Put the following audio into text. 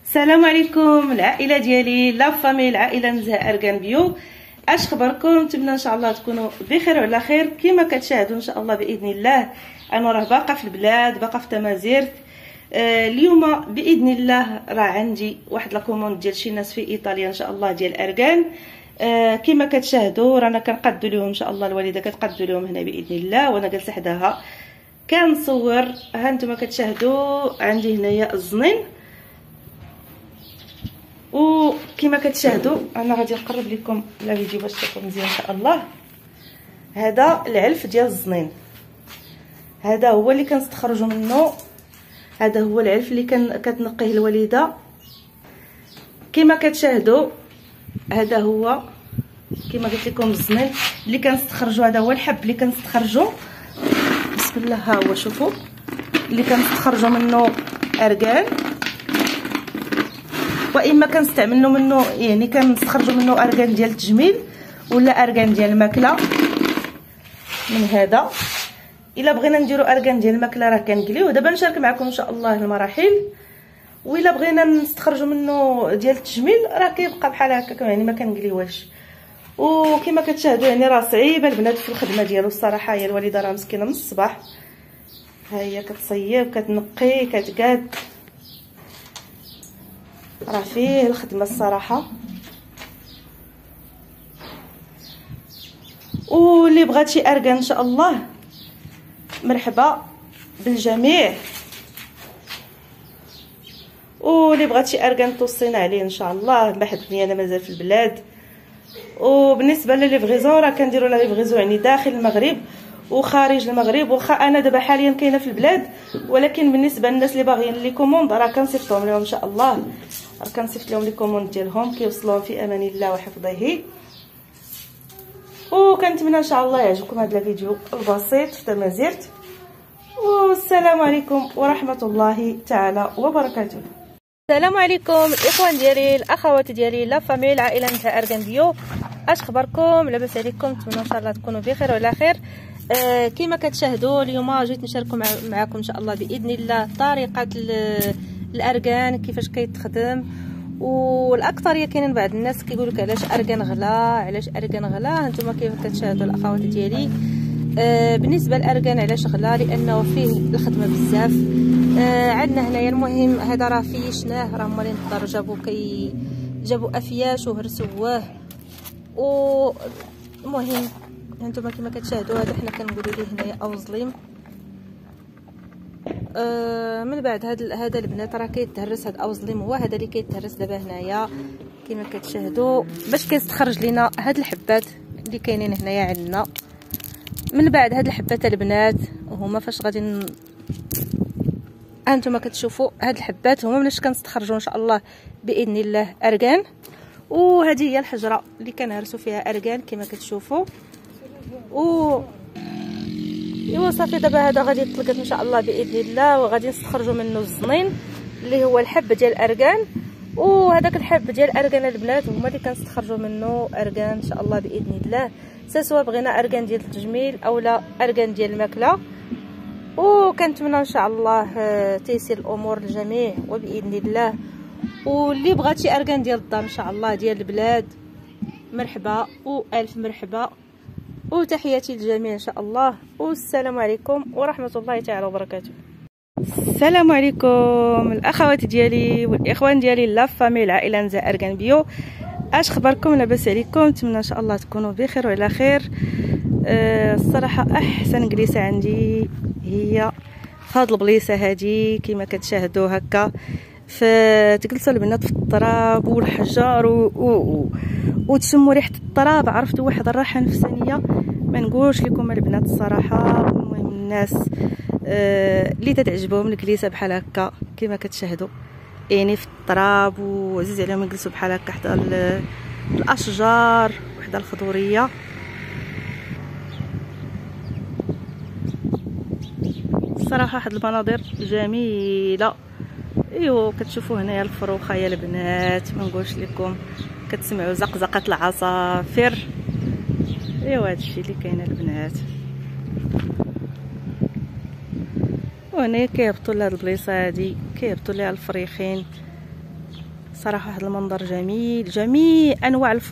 السلام عليكم العائله ديالي لا فامي العائله نزهه اركان بيو. اش خبركم؟ نتمنى ان شاء الله تكونوا بخير وعلى خير. كما كتشاهدوا ان شاء الله باذن الله انا راه باقا في البلاد، باقا في تمازيرت. اليوم باذن الله راه عندي واحد لاكوموند ديال شي ناس في ايطاليا ان شاء الله ديال اركان. كما كتشاهدوا رانا كنقادو لهم ان شاء الله، الوالده كتقادو لهم هنا باذن الله وانا جالسه حداها كنصور. ها نتوما كتشاهدوا عندي هنايا الزنين، وكما كتشاهدوا انا غادي نقرب لكم لا فيديو باش تشوفوا مزيان ان شاء الله. هذا العلف ديال الزنين، هذا هو اللي كنستخرجوا منه، هذا هو العلف اللي كتنقيه الوالده. كما كتشاهدوا هذا هو كما قلت لكم الزنين اللي كنستخرجوا، هذا هو الحب اللي كنستخرجوا. بسم الله، ها هو شوفوا اللي كنستخرجوا منه اركان، واما كنستعملوا منه يعني كنستخرجوا منه اركان ديال التجميل ولا اركان ديال الماكله. من هذا الا بغينا نديروا اركان ديال الماكله راه كنقليوه. دابا نشارك معكم ان شاء الله المراحل، والا بغينا نستخرجوا منه ديال التجميل راه كيبقى بحال هكا يعني ما كنقليوهش. وكما كتشاهدوا يعني راه صعيبه البنات في الخدمه ديالو الصراحه. هي الوالده راه مسكينه من الصباح، ها هي كتصيب كتنقي كتقاد، راه فيه الخدمه الصراحه. واللي بغات شي اركان ان شاء الله مرحبا بالجميع، واللي بغات شي اركان توصينا عليه ان شاء الله. بحثني انا مازال في البلاد. وبالنسبه لليفغيزون راه كنديروا لا ليفغيزون يعني داخل المغرب وخارج المغرب. واخا انا دابا حاليا كاينه في البلاد، ولكن بالنسبه للناس اللي باغيين لي كوموند راه كنصيفطهم لهم ان شاء الله. راه كنصيفط لهم لي كوموند ديالهم كيوصلوهم في امان الله وحفظه. وكنتمنى ان شاء الله يعجبكم هذا الفيديو البسيط في تمازيرت. والسلام عليكم ورحمه الله تعالى وبركاته. السلام عليكم الاخوان ديالي الاخوات ديالي لا فامي العائله نتاع اركان بيو. اش خبركم؟ لاباس عليكم؟ نتمنى ان شاء الله تكونوا بخير وعلى خير. كما كتشاهدوا اليوم جيت نشارك معكم ان شاء الله باذن الله طريقه الاركان كيفاش كيتخدم. والاكثريه كاينين بعض الناس كيقولوا لك علاش اركان غلا، علاش اركان غلا. هانتوما كيف كتشاهدوا الاخوات ديالي بالنسبه للاركان علاش غلا؟ لانه فيه الخدمه بزاف. عندنا هنايا المهم هذا راه فيشناه، راه مالين الدار جابوا افياش وهرسوه. والمهم هانتوما كما كتشاهدوا هذا حنا كنقولوا ليه هنايا اوزليم. من بعد هذا البنات راه كيتهرس. هذا اوزليم هو هذا اللي كيتهرس دابا هنايا كما كتشاهدوا باش كيستخرج لينا هاد الحبات اللي كاينين هنايا عندنا. من بعد هاد الحبات البنات هما فاش غادي هانتوما كتشوفوا هاد الحبات هما مناش كنستخرجوا ان شاء الله باذن الله اركان. وهذه هي الحجره اللي كنهرسوا فيها اركان كما كتشوفوا. ايوا صافي دابا هذا غادي يطلقت ان شاء الله باذن الله، وغادي نستخرجوا منه الزنين اللي هو الحب ديال الاركان. وهذاك الحب ديال الاركان البنات هما اللي كنستخرجوا منه اركان ان شاء الله باذن الله. سواء بغينا اركان ديال التجميل اولا اركان ديال الماكله. وكنتمنى ان شاء الله تيسير الامور للجميع وباذن الله. واللي بغات شي اركان ديال الدار ان شاء الله ديال البلاد مرحبا والف مرحبا، وتحياتي للجميع ان شاء الله. والسلام عليكم ورحمه الله تعالى وبركاته. السلام عليكم الاخوات ديالي والاخوان ديالي لا فامي العائله نزاع اركان بيو. اش خبركم؟ لاباس عليكم؟ نتمنى ان شاء الله تكونوا بخير وعلى خير. الصراحه احسن جليسه عندي هي فهاد البليصه هادي كما كتشاهدوا هكا، فتجلسوا البنات في التراب والحجر وتشموا ريحه التراب. عرفتوا واحد الراحه نفسانيه ما نقولش لكم البنات الصراحه. المهم الناس اللي تتعجبهم الجليسه بحال هكا كما كتشاهدوا يعني في التراب، وعزيز عليهم يجلسوا بحال هكا حدا الاشجار وحدا الخضوريه. الصراحه واحد المناظر جميله. ايوا كتشوفوا هنايا الفروخه يا البنات ما نقولش لكم، كتسمعوا زقزقه العصافير. ايوا هادشي اللي كاين البنات. وهنا كيهبطوا لهاد البليصه هادي كيهبطوا ليها الفريخين. صراحه واحد المنظر جميل، جميع انواع الفروخ.